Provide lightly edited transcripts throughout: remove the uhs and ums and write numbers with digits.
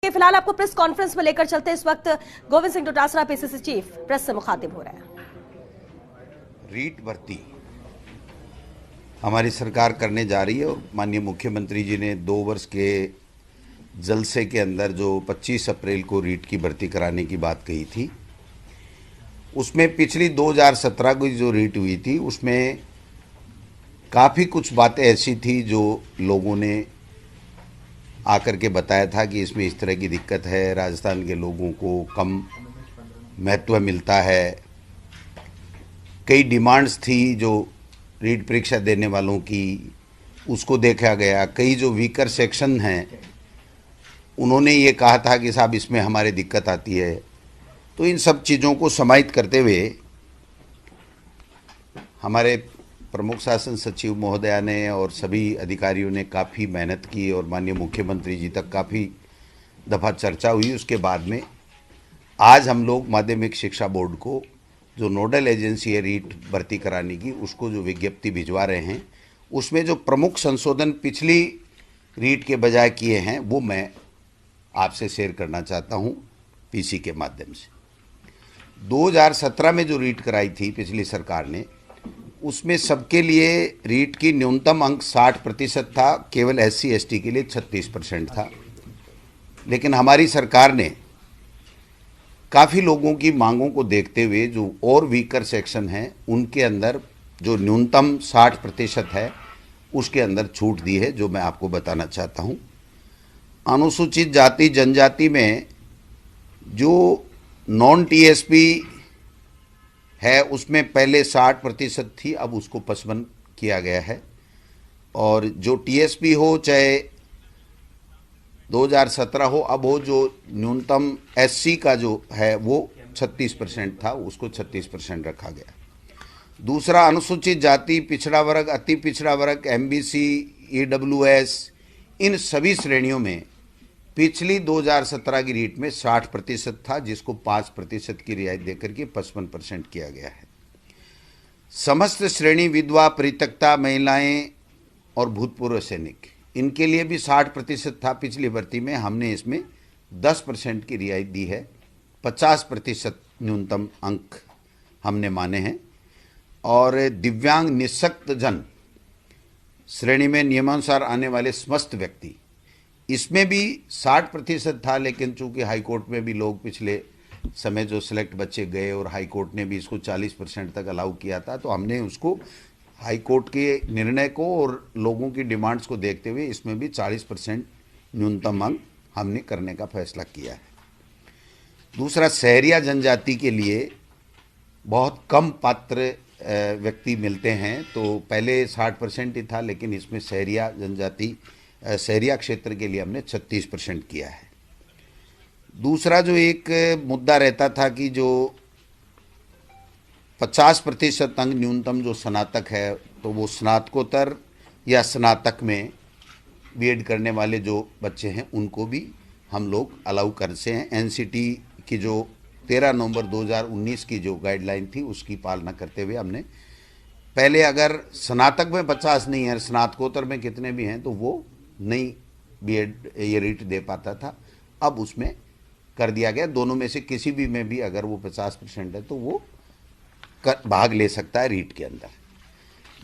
चलिए फिलहाल आपको प्रेस कॉन्फ्रेंस में लेकर चलते हैं। इस वक्त Govind Singh Dotasra PCC chief press से मुखातिब हो रहे हैं। रीट भर्ती हमारी सरकार करने जा रही है और माननीय मुख्यमंत्री जी ने 2 वर्ष के जलसे के अंदर जो 25 अप्रैल को रीट की भर्ती कराने की बात कही थी, उसमें पिछली 2017 की जो रीट हुई थी उसमें काफ़ी कुछ बातें ऐसी थी जो लोगों ने आकर के बताया था कि इसमें इस तरह की दिक्कत है, राजस्थान के लोगों को कम महत्व मिलता है। कई डिमांड्स थी जो रीट परीक्षा देने वालों की, उसको देखा गया। कई जो वीकर सेक्शन हैं उन्होंने ये कहा था कि साहब इसमें हमारे दिक्कत आती है। तो इन सब चीज़ों को समाहित करते हुए हमारे प्रमुख शासन सचिव महोदया ने और सभी अधिकारियों ने काफ़ी मेहनत की और माननीय मुख्यमंत्री जी तक काफ़ी दफ़ा चर्चा हुई। उसके बाद में आज हम लोग माध्यमिक शिक्षा बोर्ड को जो नोडल एजेंसी है रीट भर्ती कराने की, उसको जो विज्ञप्ति भिजवा रहे हैं, उसमें जो प्रमुख संशोधन पिछली रीट के बजाय किए हैं वो मैं आपसे शेयर करना चाहता हूं पीसी के माध्यम से। 2017 में जो रीट कराई थी पिछली सरकार ने, उसमें सबके लिए रीट की न्यूनतम अंक 60% था, केवल SC ST के लिए 36% था। लेकिन हमारी सरकार ने काफ़ी लोगों की मांगों को देखते हुए जो और वीकर सेक्शन हैं उनके अंदर जो न्यूनतम 60% है उसके अंदर छूट दी है, जो मैं आपको बताना चाहता हूं। अनुसूचित जाति जनजाति में जो नॉन TSP है उसमें पहले 60% थी, अब उसको 55 किया गया है। और जो TSP हो चाहे 2017 हो, अब हो जो न्यूनतम SC का जो है वो 36% था, उसको 36% रखा गया। दूसरा, अनुसूचित जाति, पिछड़ा वर्ग, अति पिछड़ा वर्ग, MBC, EWS, इन सभी श्रेणियों में पिछली 2017 की रीट में 60% था, जिसको 5% की रियायत देकर के 55% किया गया है। समस्त श्रेणी विधवा, परित्यक्ता महिलाएं और भूतपूर्व सैनिक, इनके लिए भी 60% था पिछली भर्ती में, हमने इसमें 10% की रियायत दी है। 50% न्यूनतम अंक हमने माने हैं। और दिव्यांग निःशक्त जन श्रेणी में नियमानुसार आने वाले समस्त व्यक्ति, इसमें भी 60% था, लेकिन चूंकि हाईकोर्ट में भी लोग पिछले समय जो सिलेक्ट बच्चे गए और हाईकोर्ट ने भी इसको 40% तक अलाउ किया था, तो हमने उसको हाईकोर्ट के निर्णय को और लोगों की डिमांड्स को देखते हुए इसमें भी 40% न्यूनतम अंक हमने करने का फैसला किया है। दूसरा, शहरिया जनजाति के लिए बहुत कम पात्र व्यक्ति मिलते हैं, तो पहले 60% ही था, लेकिन इसमें शहरिया जनजाति शहरिया क्षेत्र के लिए हमने 36% किया है। दूसरा जो एक मुद्दा रहता था कि जो 50% अंक न्यूनतम जो स्नातक है, तो वो स्नातकोत्तर या स्नातक में BEd करने वाले जो बच्चे हैं उनको भी हम लोग अलाउ कर से हैं। NCT की जो 13 नवंबर 2019 की जो गाइडलाइन थी उसकी पालना करते हुए हमने पहले अगर स्नातक में 50 नहीं है, स्नातकोत्तर में कितने भी हैं, तो वो नहीं BEd ये रीट दे पाता था, अब उसमें कर दिया गया। दोनों में से किसी भी में भी अगर वो 50% है तो वो भाग ले सकता है रीट के अंदर।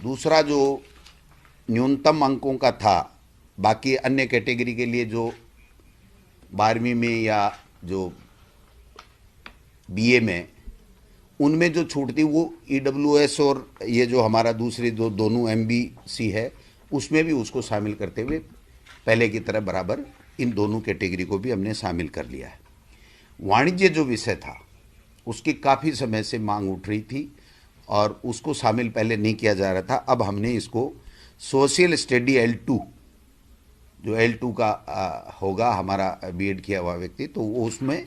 दूसरा जो न्यूनतम अंकों का था, बाकी अन्य कैटेगरी के लिए जो 12वीं में या जो BA में, उनमें जो छूट थी वो EWS और ये जो हमारा दूसरी दोनों MBC है उसमें भी उसको शामिल करते हुए पहले की तरह बराबर इन दोनों कैटेगरी को भी हमने शामिल कर लिया है। वाणिज्य जो विषय था उसकी काफ़ी समय से मांग उठ रही थी और उसको शामिल पहले नहीं किया जा रहा था, अब हमने इसको सोशल स्टडी L2, जो L2 का होगा हमारा BEd किया हुआ व्यक्ति, तो वो उसमें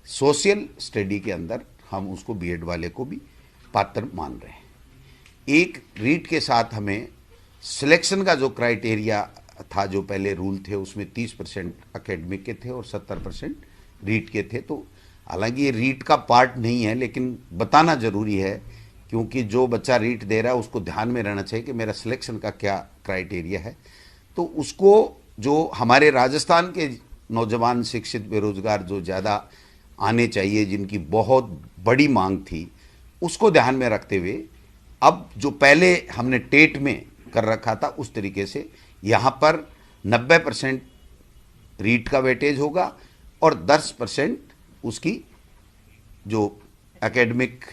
सोशल स्टडी के अंदर हम उसको BEd वाले को भी पात्र मान रहे हैं। एक रीट के साथ हमें सिलेक्शन का जो क्राइटेरिया था, जो पहले रूल थे उसमें 30% एकेडमिक के थे और 70% रीट के थे। तो हालांकि ये रीट का पार्ट नहीं है, लेकिन बताना जरूरी है, क्योंकि जो बच्चा रीट दे रहा है उसको ध्यान में रहना चाहिए कि मेरा सिलेक्शन का क्या क्राइटेरिया है। तो उसको जो हमारे राजस्थान के नौजवान शिक्षित बेरोजगार जो ज़्यादा आने चाहिए, जिनकी बहुत बड़ी मांग थी, उसको ध्यान में रखते हुए अब जो पहले हमने टेट में कर रखा था उस तरीके से यहाँ पर 90% रीट का वेटेज होगा और 10% उसकी जो एकेडमिक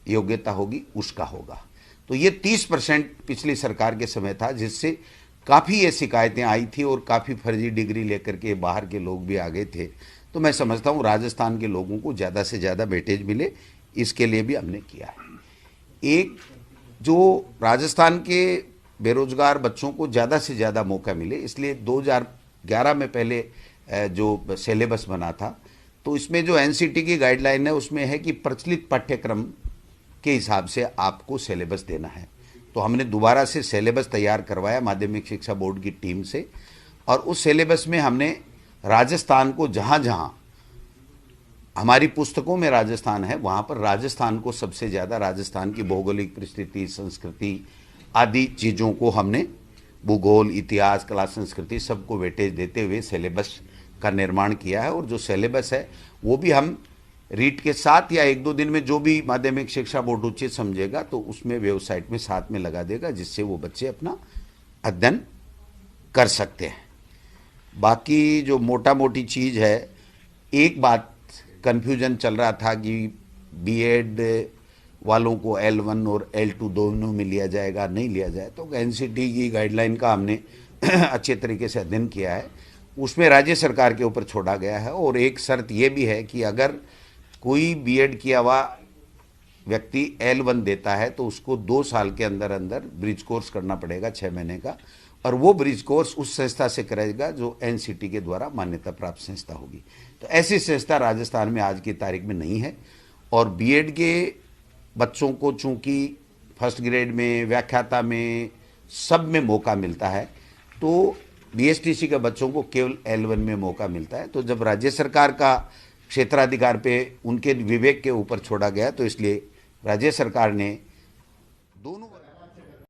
योग्यता होगी उसका होगा। तो ये 30% पिछली सरकार के समय था, जिससे काफ़ी ये शिकायतें आई थी और काफ़ी फर्जी डिग्री लेकर के बाहर के लोग भी आ गए थे। तो मैं समझता हूँ राजस्थान के लोगों को ज़्यादा से ज़्यादा वेटेज मिले, इसके लिए भी हमने किया है। एक जो राजस्थान के बेरोजगार बच्चों को ज़्यादा से ज़्यादा मौका मिले, इसलिए 2011 में पहले जो सिलेबस बना था, तो इसमें जो एनसीटी की गाइडलाइन है उसमें है कि प्रचलित पाठ्यक्रम के हिसाब से आपको सिलेबस देना है। तो हमने दोबारा से सिलेबस तैयार करवाया माध्यमिक शिक्षा बोर्ड की टीम से, और उस सिलेबस में हमने राजस्थान को जहाँ जहाँ हमारी पुस्तकों में राजस्थान है वहाँ पर राजस्थान को सबसे ज़्यादा, राजस्थान की भौगोलिक परिस्थिति, संस्कृति आदि चीज़ों को हमने भूगोल, इतिहास, कला, संस्कृति सबको वेटेज देते हुए सिलेबस का निर्माण किया है। और जो सिलेबस है वो भी हम रीट के साथ या 1-2 दिन में जो भी माध्यमिक शिक्षा बोर्ड उचित समझेगा तो उसमें वेबसाइट में साथ में लगा देगा, जिससे वो बच्चे अपना अध्ययन कर सकते हैं। बाकी जो मोटा मोटी चीज़ है, एक बात कन्फ्यूजन चल रहा था कि बीएड वालों को L1 और L2 दोनों में लिया जाएगा, नहीं लिया जाए। तो एनसीटी की गाइडलाइन का हमने अच्छे तरीके से अध्ययन किया है, उसमें राज्य सरकार के ऊपर छोड़ा गया है। और एक शर्त ये भी है कि अगर कोई बीएड किया हुआ व्यक्ति L1 देता है तो उसको 2 साल के अंदर अंदर ब्रिज कोर्स करना पड़ेगा, 6 महीने का, और वो ब्रिज कोर्स उस संस्था से करेगा जो एनसीटी के द्वारा मान्यता प्राप्त संस्था होगी। तो ऐसी संस्था राजस्थान में आज की तारीख में नहीं है। और बीएड के बच्चों को चूंकि फर्स्ट ग्रेड में, व्याख्याता में, सब में मौका मिलता है, तो बीएसटीसी के बच्चों को केवल L1 में मौका मिलता है। तो जब राज्य सरकार का क्षेत्राधिकार पे उनके विवेक के ऊपर छोड़ा गया, तो इसलिए राज्य सरकार ने दोनों